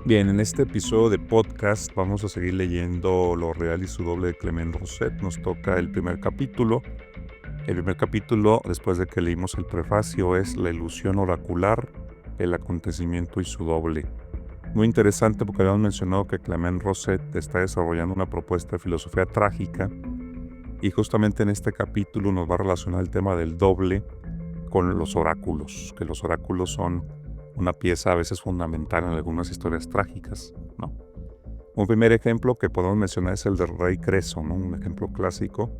Bien, en este episodio de podcast vamos a seguir leyendo Lo Real y su doble de Clement Rosset. Nos toca el primer capítulo. El primer capítulo, después de que leímos el prefacio, es La ilusión oracular, el acontecimiento y su doble. Muy interesante porque habíamos mencionado que Clement Rosset está desarrollando una propuesta de filosofía trágica y justamente en este capítulo nos va a relacionar el tema del doble con los oráculos, que los oráculos son una pieza a veces fundamental en algunas historias trágicas, ¿no? Un primer ejemplo que podemos mencionar es el del rey Creso, ¿no? Un ejemplo clásico.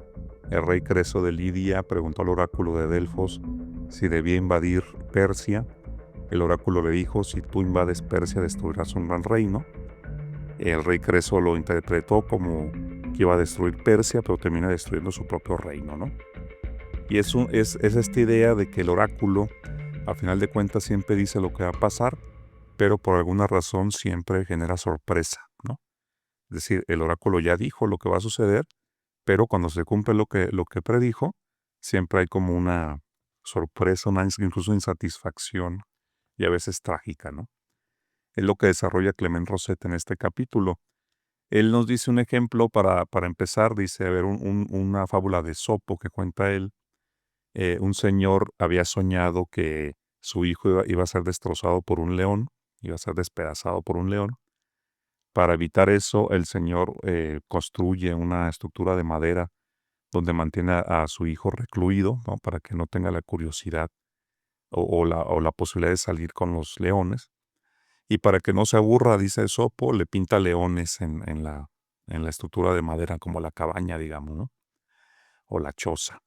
El rey Creso de Lidia preguntó al oráculo de Delfos si debía invadir Persia. El oráculo le dijo: si tú invades Persia destruirás un gran reino. El rey Creso lo interpretó como que iba a destruir Persia, pero termina destruyendo su propio reino, ¿no? Y es esta idea de que el oráculo, a final de cuentas, siempre dice lo que va a pasar, pero por alguna razón siempre genera sorpresa, ¿no? Es decir, el oráculo ya dijo lo que va a suceder, pero cuando se cumple lo que predijo, siempre hay como una sorpresa, incluso insatisfacción, y a veces trágica, ¿no? Es lo que desarrolla Clement Rosset en este capítulo. Él nos dice un ejemplo para empezar, dice, a ver, una fábula de Esopo que cuenta él. Un señor había soñado que su hijo iba a ser destrozado por un león, iba a ser despedazado por un león. Para evitar eso, el señor construye una estructura de madera donde mantiene a su hijo recluido, ¿no? Para que no tenga la curiosidad o la posibilidad de salir con los leones. Y para que no se aburra, dice Esopo, le pinta leones en la estructura de madera, como la cabaña, digamos, ¿no? O la choza.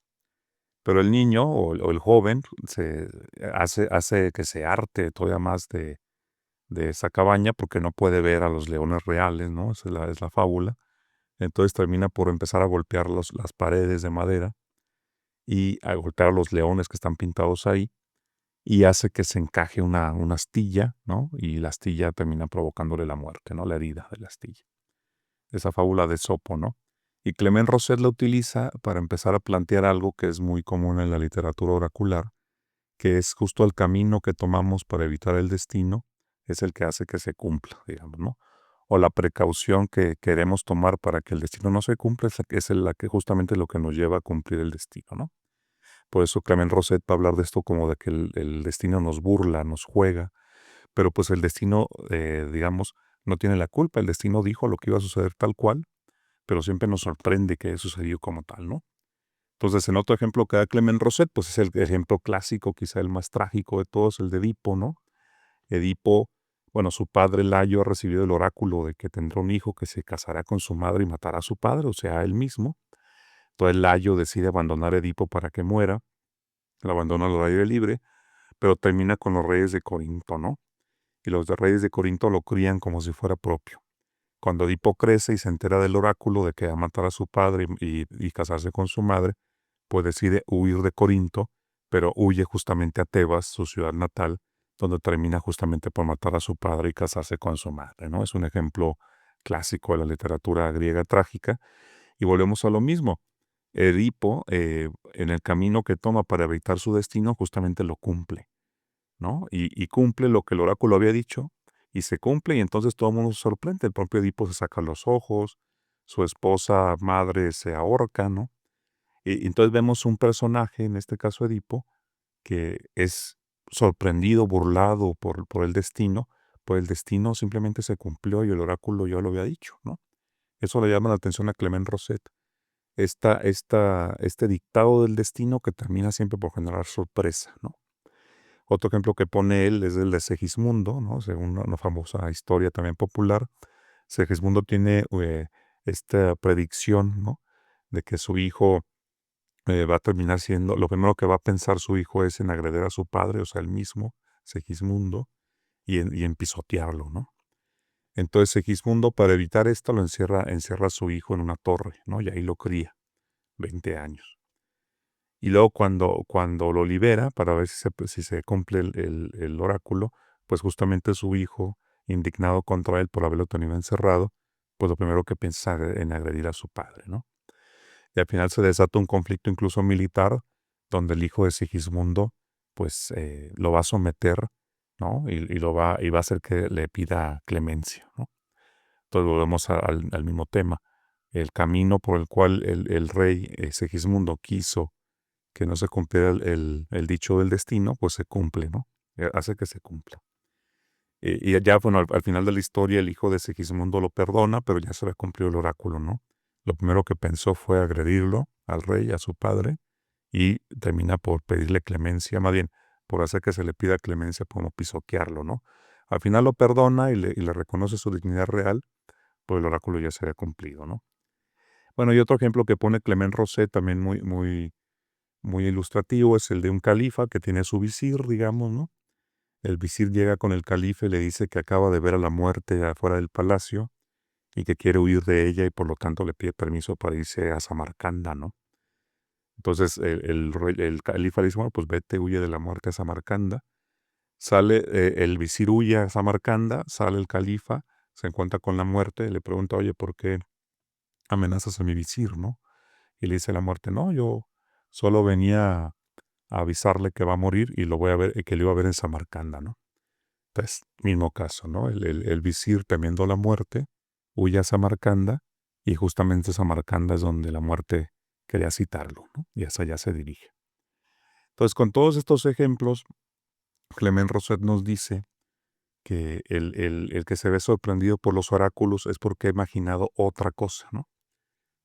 Pero el niño o el joven hace que se harte todavía más de esa cabaña porque no puede ver a los leones reales, ¿no? Esa es la fábula. Entonces termina por empezar a golpear las paredes de madera y a golpear a los leones que están pintados ahí y hace que se encaje una astilla, ¿no? Y la astilla termina provocándole la muerte, ¿no? La herida de la astilla. Esa fábula de Sopo, ¿no? Y Clement Rosset la utiliza para empezar a plantear algo que es muy común en la literatura oracular, que es justo el camino que tomamos para evitar el destino, es el que hace que se cumpla, digamos, ¿no? O la precaución que queremos tomar para que el destino no se cumpla es la que justamente lo que nos lleva a cumplir el destino, ¿no? Por eso Clement Rosset va a hablar de esto como de que el destino nos burla, nos juega, pero pues el destino, digamos, no tiene la culpa. El destino dijo lo que iba a suceder tal cual, pero siempre nos sorprende que sucedió como tal, ¿no? Entonces, en otro ejemplo que da Clement Rosset, pues es el ejemplo clásico, quizá el más trágico de todos, el de Edipo, ¿no? Edipo, bueno, su padre Layo ha recibido el oráculo de que tendrá un hijo que se casará con su madre y matará a su padre, o sea, a él mismo. Entonces Layo decide abandonar a Edipo para que muera, lo abandona al aire libre, pero termina con los reyes de Corinto, ¿no? Y los de reyes de Corinto lo crían como si fuera propio. Cuando Edipo crece y se entera del oráculo de que va a matar a su padre y casarse con su madre, pues decide huir de Corinto, pero huye justamente a Tebas, su ciudad natal, donde termina justamente por matar a su padre y casarse con su madre, ¿no? Es un ejemplo clásico de la literatura griega trágica. Y volvemos a lo mismo. Edipo, en el camino que toma para evitar su destino, justamente lo cumple, ¿no? Y cumple lo que el oráculo había dicho, y se cumple, y entonces todo el mundo se sorprende. El propio Edipo se saca los ojos, su esposa madre se ahorca, ¿no? Y entonces vemos un personaje, en este caso Edipo, que es sorprendido, burlado por el destino, pues el destino simplemente se cumplió y el oráculo ya lo había dicho, ¿no? Eso le llama la atención a Clement Rosset. Este dictado del destino que termina siempre por generar sorpresa, ¿no? Otro ejemplo que pone él es el de Segismundo, ¿no? Según una famosa historia también popular. Segismundo tiene esta predicción, ¿no? De que su hijo va a terminar siendo, lo primero que va a pensar su hijo es en agredir a su padre, o sea, el mismo, Segismundo, y en pisotearlo, ¿no? Entonces Segismundo, para evitar esto, encierra a su hijo en una torre, ¿no? Y ahí lo cría, 20 años. Y luego cuando lo libera, para ver si se cumple el oráculo, pues justamente su hijo, indignado contra él por haberlo tenido encerrado, pues lo primero que piensa es en agredir a su padre, ¿no? Y al final se desata un conflicto incluso militar, donde el hijo de Sigismundo, pues lo va a someter, ¿no? Y va a hacer que le pida clemencia, ¿no? Entonces volvemos al mismo tema. El camino por el cual el rey Segismundo quiso que no se cumpliera el dicho del destino, pues se cumple, ¿no? Hace que se cumpla. Y ya, bueno, al final de la historia el hijo de Segismundo lo perdona, pero ya se había cumplido el oráculo, ¿no? Lo primero que pensó fue agredirlo al rey, a su padre, y termina por pedirle clemencia, más bien por hacer que se le pida clemencia, como pisotearlo, ¿no? Al final lo perdona y le reconoce su dignidad real, pues el oráculo ya se había cumplido, ¿no? Bueno, y otro ejemplo que pone Clement Rosset, también muy, muy, muy ilustrativo, es el de un califa que tiene a su visir, digamos, ¿no? El visir llega con el califa y le dice que acaba de ver a la muerte afuera del palacio y que quiere huir de ella y por lo tanto le pide permiso para irse a Samarcanda, ¿no? Entonces el califa le dice, bueno, pues vete, huye de la muerte a Samarcanda. Sale, el visir huye a Samarcanda, sale el califa, se encuentra con la muerte, le pregunta, oye, ¿por qué amenazas a mi visir, no? Y le dice la muerte, no, yo solo venía a avisarle que va a morir y lo voy a ver, que lo iba a ver en Samarcanda, ¿no? Entonces, mismo caso, ¿no? El visir temiendo la muerte, huye a Samarcanda y justamente Samarcanda es donde la muerte quería citarlo, ¿no? Y hacia allá se dirige. Entonces, con todos estos ejemplos, Clement Rosset nos dice que el que se ve sorprendido por los oráculos es porque ha imaginado otra cosa, ¿no?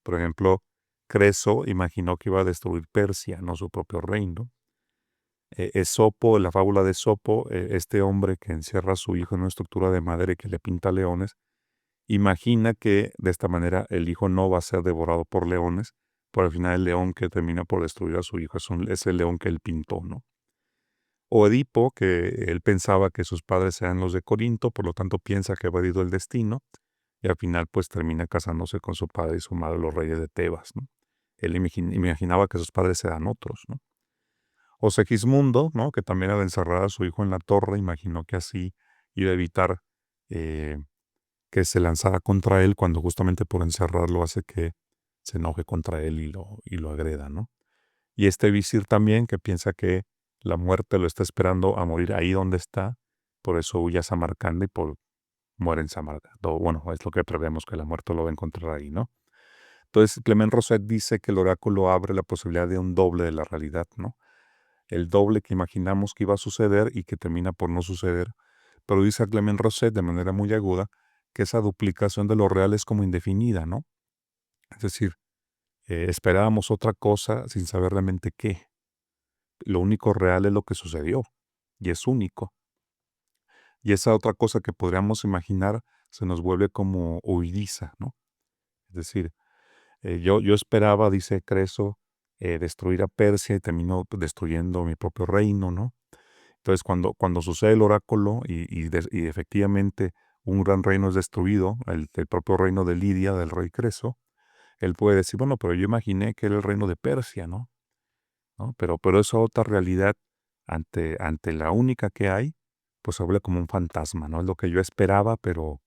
Por ejemplo, Creso imaginó que iba a destruir Persia, no su propio reino. Esopo, la fábula de Esopo, este hombre que encierra a su hijo en una estructura de madera y que le pinta leones, imagina que de esta manera el hijo no va a ser devorado por leones, pero al final el león que termina por destruir a su hijo es el león que él pintó, ¿no? O Edipo, que él pensaba que sus padres eran los de Corinto, por lo tanto piensa que ha evadido el destino, y al final pues termina casándose con su padre y su madre, los reyes de Tebas, ¿no? Él imaginaba que sus padres eran otros, ¿no? O Segismundo, ¿no? Que también al encerrar a su hijo en la torre, imaginó que así iba a evitar eh, que se lanzara contra él, cuando justamente por encerrarlo hace que se enoje contra él y lo agreda, ¿no? Y este visir también, que piensa que la muerte lo está esperando a morir ahí donde está, por eso huye a Samarcanda y muere en Samarcanda. O bueno, es lo que prevemos, que la muerte lo va a encontrar ahí, ¿no? Entonces, Clement Rosset dice que el oráculo abre la posibilidad de un doble de la realidad, ¿no? El doble que imaginamos que iba a suceder y que termina por no suceder. Pero dice Clement Rosset de manera muy aguda que esa duplicación de lo real es como indefinida, ¿no? Es decir, esperábamos otra cosa sin saber realmente qué. Lo único real es lo que sucedió y es único. Y esa otra cosa que podríamos imaginar se nos vuelve como huidiza, ¿no? Es decir, yo esperaba, dice Creso, destruir a Persia y terminó destruyendo mi propio reino, ¿no? Entonces, cuando sucede el oráculo y efectivamente un gran reino es destruido, el propio reino de Lidia, del rey Creso, él puede decir, bueno, pero yo imaginé que era el reino de Persia, ¿no? ¿No? Pero esa otra realidad ante la única que hay, pues se vuelve como un fantasma, ¿no? Es lo que yo esperaba, pero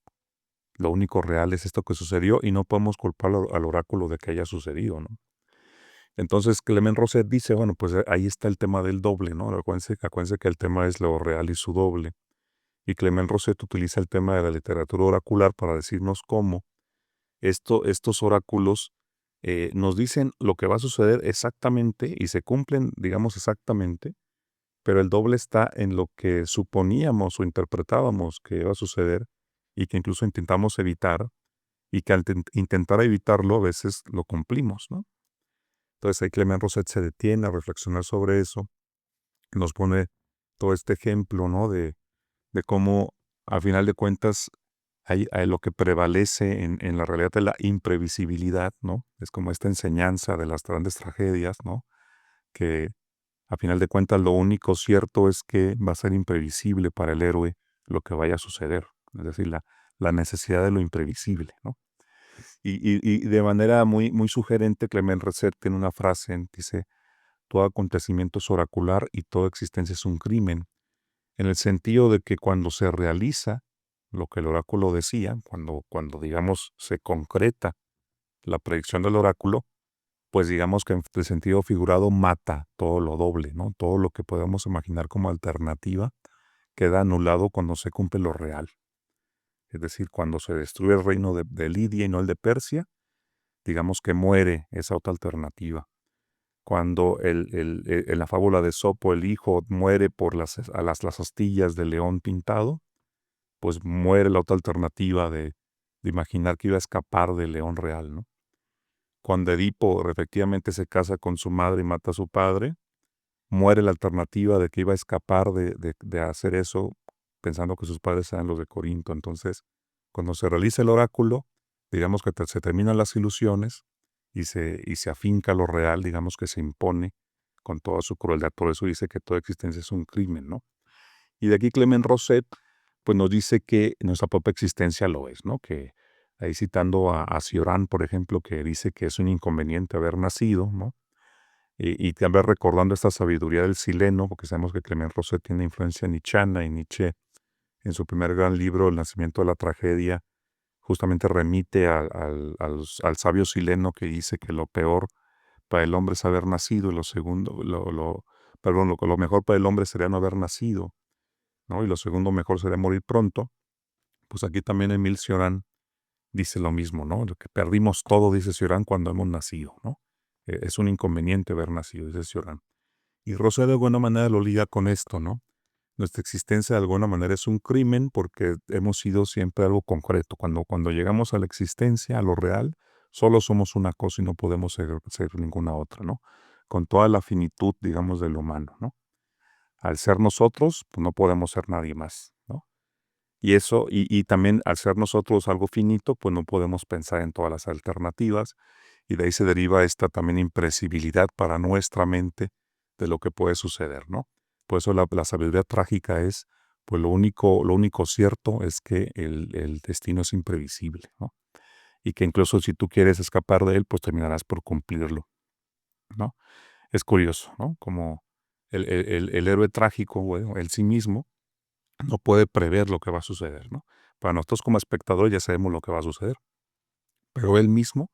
lo único real es esto que sucedió y no podemos culpar al oráculo de que haya sucedido, ¿no? Entonces Clement Rosset dice, bueno, pues ahí está el tema del doble, ¿no? Acuérdense que el tema es lo real y su doble. Y Clement Rosset utiliza el tema de la literatura oracular para decirnos cómo estos oráculos nos dicen lo que va a suceder exactamente y se cumplen, digamos, exactamente, pero el doble está en lo que suponíamos o interpretábamos que iba a suceder y que incluso intentamos evitar y que al intentar evitarlo a veces lo cumplimos, ¿no? Entonces ahí Clement Rosset se detiene a reflexionar sobre eso, nos pone todo este ejemplo, ¿no? De cómo, a final de cuentas, hay lo que prevalece en la realidad de la imprevisibilidad, ¿no? Es como esta enseñanza de las grandes tragedias, ¿no? Que a final de cuentas lo único cierto es que va a ser imprevisible para el héroe lo que vaya a suceder. Es decir, la necesidad de lo imprevisible, ¿no? Y de manera muy, muy sugerente, Clement Rosset tiene una frase, dice, todo acontecimiento es oracular y toda existencia es un crimen, en el sentido de que cuando se realiza lo que el oráculo decía, cuando digamos se concreta la predicción del oráculo, pues digamos que en el sentido figurado mata todo lo doble, ¿no? Todo lo que podamos imaginar como alternativa queda anulado cuando se cumple lo real. Es decir, cuando se destruye el reino de Lidia y no el de Persia, digamos que muere esa otra alternativa. Cuando en la fábula de Sopo el hijo muere por las astillas del león pintado, pues muere la otra alternativa de imaginar que iba a escapar del león real, ¿no? Cuando Edipo efectivamente se casa con su madre y mata a su padre, muere la alternativa de que iba a escapar de hacer eso pensando que sus padres eran los de Corinto. Entonces, cuando se realiza el oráculo, digamos que se terminan las ilusiones y se afinca lo real, digamos que se impone con toda su crueldad. Por eso dice que toda existencia es un crimen, ¿no? Y de aquí Clement Rosset, pues nos dice que nuestra propia existencia lo es, ¿no? Que ahí citando a Cioran, por ejemplo, que dice que es un inconveniente haber nacido, ¿no? Y también recordando esta sabiduría del sileno, porque sabemos que Clement Rosset tiene influencia nietzscheana y Nietzsche en su primer gran libro, El nacimiento de la tragedia, justamente remite al sabio sileno que dice que lo peor para el hombre es haber nacido y lo segundo, lo mejor para el hombre sería no haber nacido, ¿no? Y lo segundo mejor sería morir pronto. Pues aquí también Emil Cioran dice lo mismo, ¿no? Lo que perdimos todo, dice Cioran, cuando hemos nacido, ¿no? Es un inconveniente haber nacido, dice Cioran. Y Rosé de alguna manera lo liga con esto, ¿no? Nuestra existencia de alguna manera es un crimen porque hemos sido siempre algo concreto. Cuando llegamos a la existencia, a lo real, solo somos una cosa y no podemos ser ninguna otra, ¿no? Con toda la finitud, digamos, del humano, ¿no? Al ser nosotros, pues no podemos ser nadie más, ¿no? Y eso, y también al ser nosotros algo finito, pues no podemos pensar en todas las alternativas, y de ahí se deriva esta también impresibilidad para nuestra mente de lo que puede suceder, ¿no? Por eso la sabiduría trágica es, pues lo único cierto es que el destino es imprevisible, ¿no? Y que incluso si tú quieres escapar de él, pues terminarás por cumplirlo, ¿no? Es curioso, ¿no? Como el héroe trágico, bueno, él sí mismo, no puede prever lo que va a suceder, ¿no? Para nosotros como espectadores ya sabemos lo que va a suceder, pero él mismo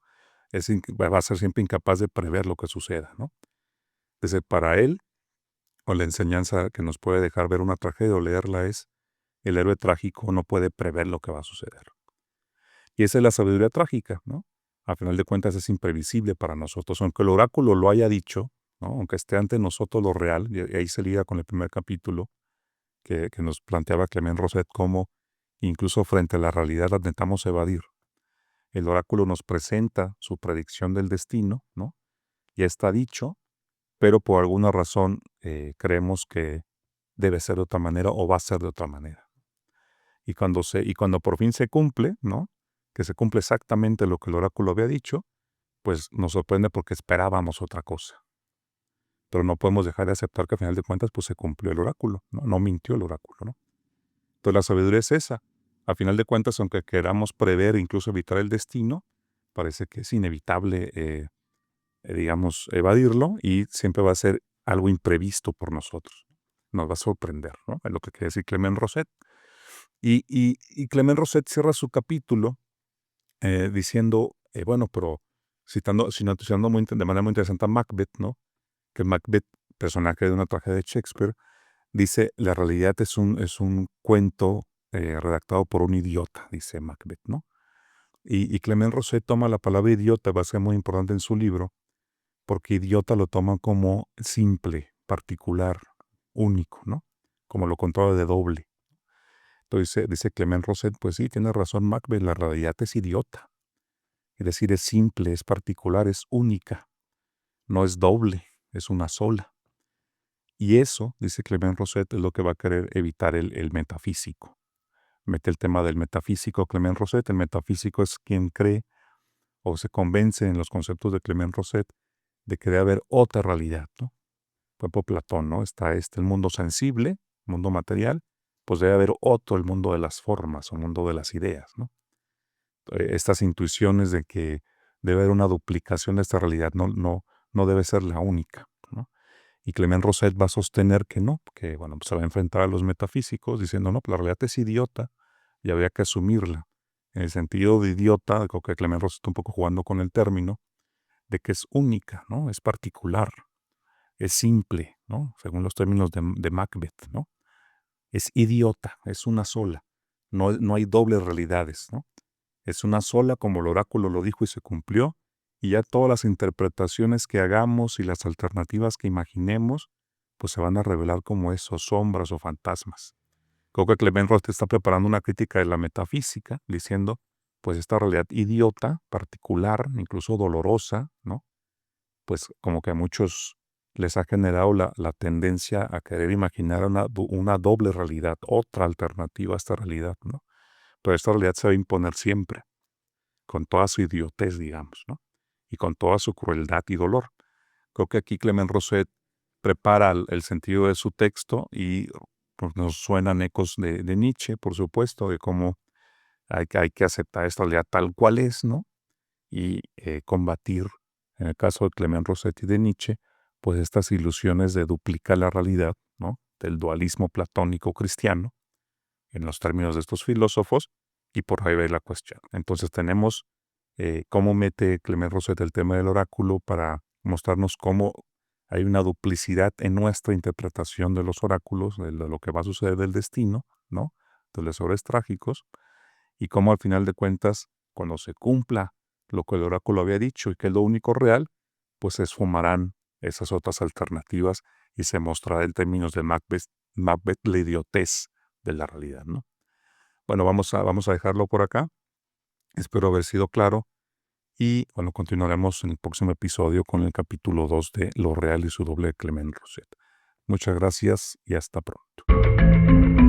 va a ser siempre incapaz de prever lo que suceda, ¿no? Entonces, para él, o la enseñanza que nos puede dejar ver una tragedia o leerla es, el héroe trágico no puede prever lo que va a suceder. Y esa es la sabiduría trágica, ¿no? A final de cuentas es imprevisible para nosotros, aunque el oráculo lo haya dicho, ¿no? Aunque esté ante nosotros lo real, y ahí se liga con el primer capítulo, que nos planteaba Clement Rosset, cómo incluso frente a la realidad la intentamos evadir. El oráculo nos presenta su predicción del destino, ¿no? Ya está dicho, pero por alguna razón creemos que debe ser de otra manera o va a ser de otra manera. Y cuando por fin se cumple, ¿no? Que se cumple exactamente lo que el oráculo había dicho, pues nos sorprende porque esperábamos otra cosa. Pero no podemos dejar de aceptar que a final de cuentas pues se cumplió el oráculo, ¿no? No mintió el oráculo, ¿no? Entonces la sabiduría es esa. A final de cuentas, aunque queramos prever e incluso evitar el destino, parece que es inevitable, digamos, evadirlo y siempre va a ser algo imprevisto por nosotros. Nos va a sorprender, ¿no? Es lo que quiere decir Clement Rosset. Y Clement Rosset cierra su capítulo diciendo, bueno, pero citando de manera muy interesante a Macbeth, ¿no? Que Macbeth, personaje de una tragedia de Shakespeare, dice, la realidad es un cuento redactado por un idiota, dice Macbeth, ¿no? Y Clement Rosset toma la palabra idiota, va a ser muy importante en su libro, porque idiota lo toma como simple, particular, único, ¿no? Como lo contrario de doble. Entonces dice Clement Rosset, pues sí, tiene razón Macbeth, la realidad es idiota. Es decir, es simple, es particular, es única, no es doble, es una sola. Y eso, dice Clement Rosset, es lo que va a querer evitar el metafísico. Mete el tema del metafísico Clement Rosset. El metafísico es quien cree o se convence en los conceptos de Clement Rosset de que debe haber otra realidad, ¿no? Fue por Platón, ¿no? Está el mundo sensible, mundo material, pues debe haber otro, el mundo de las formas, o mundo de las ideas, ¿no? Estas intuiciones de que debe haber una duplicación de esta realidad, no debe ser la única, ¿no? Y Clement Rosset va a sostener que no, que bueno, pues se va a enfrentar a los metafísicos diciendo, no, pues la realidad es idiota y habría que asumirla. En el sentido de idiota, creo que Clement Rosset está un poco jugando con el término, de que es única, ¿no? Es particular, es simple, ¿no? Según los términos de Macbeth, ¿no? es idiota, es una sola. No hay dobles realidades, ¿no? Es una sola, como el oráculo lo dijo y se cumplió, y ya todas las interpretaciones que hagamos y las alternativas que imaginemos, pues se van a revelar como esos sombras o fantasmas. Creo que Clement Roth está preparando una crítica de la metafísica, diciendo, pues esta realidad idiota, particular, incluso dolorosa, ¿no? Pues como que a muchos les ha generado la tendencia a querer imaginar una doble realidad, otra alternativa a esta realidad, ¿no? Pero esta realidad se va a imponer siempre, con toda su idiotez, digamos, ¿no? Y con toda su crueldad y dolor. Creo que aquí Clement Rosset prepara el sentido de su texto y pues, nos suenan ecos de Nietzsche, por supuesto, de cómo hay que aceptar esta realidad tal cual es, ¿no? Y combatir, en el caso de Clement Rosset y de Nietzsche, pues estas ilusiones de duplicar la realidad, ¿no? Del dualismo platónico cristiano, en los términos de estos filósofos, y por ahí va la cuestión. Entonces tenemos cómo mete Clement Rosset el tema del oráculo para mostrarnos cómo hay una duplicidad en nuestra interpretación de los oráculos, de lo que va a suceder del destino, ¿no? De los horrores trágicos, y cómo al final de cuentas, cuando se cumpla lo que el oráculo había dicho y que es lo único real, pues se esfumarán esas otras alternativas y se mostrará en términos de Macbeth la idiotez de la realidad, ¿no? Bueno, vamos a dejarlo por acá. Espero haber sido claro. Y bueno, continuaremos en el próximo episodio con el capítulo 2 de Lo Real y su doble de Clement Rosset. Muchas gracias y hasta pronto.